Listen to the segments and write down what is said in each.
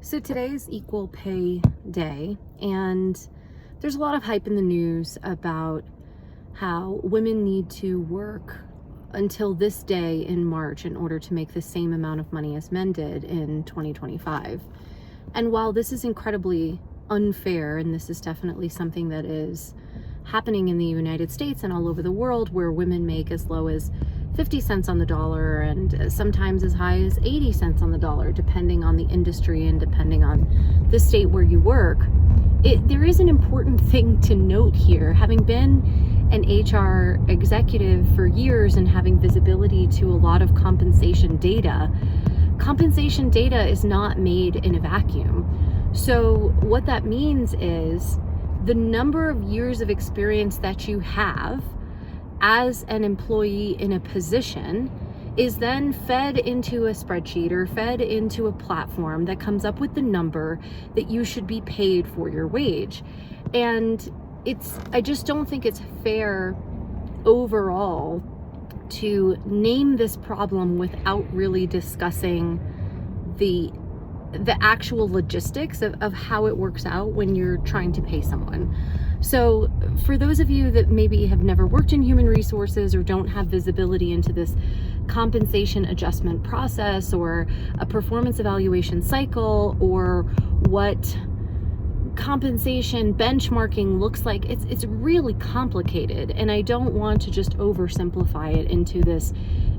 So today is Equal Pay Day, and there's a lot of hype in the news about how women need to work until this day in March in order to make the same amount of money as men did in 2025. And while this is incredibly unfair, and this is definitely something that is happening in the United States and all over the world, where women make as low as 50 cents on the dollar and sometimes as high as 80 cents on the dollar, depending on the industry and depending on the state where you work. There is an important thing to note here. Having been an HR executive for years and having visibility to a lot of compensation data is not made in a vacuum. So what that means is the number of years of experience that you have as an employee in a position is then fed into a spreadsheet or fed into a platform that comes up with the number that you should be paid for your wage. And I just don't think it's fair overall to name this problem without really discussing the actual logistics of how it works out when you're trying to pay someone. So for those of you that maybe have never worked in human resources or don't have visibility into this compensation adjustment process or a performance evaluation cycle or what compensation benchmarking looks like, it's really complicated, and I don't want to just oversimplify it into this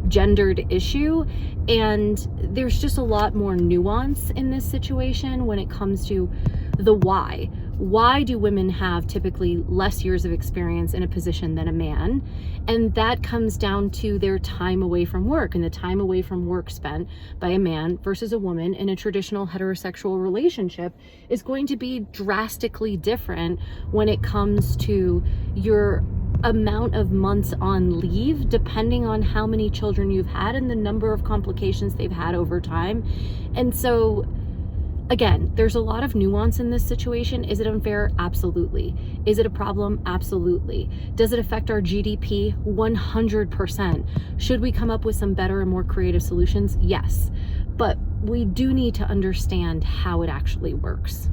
gendered issue. And there's just a lot more nuance in this situation when it comes to the why. Why do women have typically less years of experience in a position than a man? And that comes down to their time away from work, and the time away from work spent by a man versus a woman in a traditional heterosexual relationship is going to be drastically different when it comes to your amount of months on leave, depending on how many children you've had and the number of complications they've had over time. And so again, there's a lot of nuance in this situation. Is it unfair? Absolutely. Is it a problem? Absolutely. Does it affect our GDP? 100%. Should we come up with some better and more creative solutions? Yes. But we do need to understand how it actually works.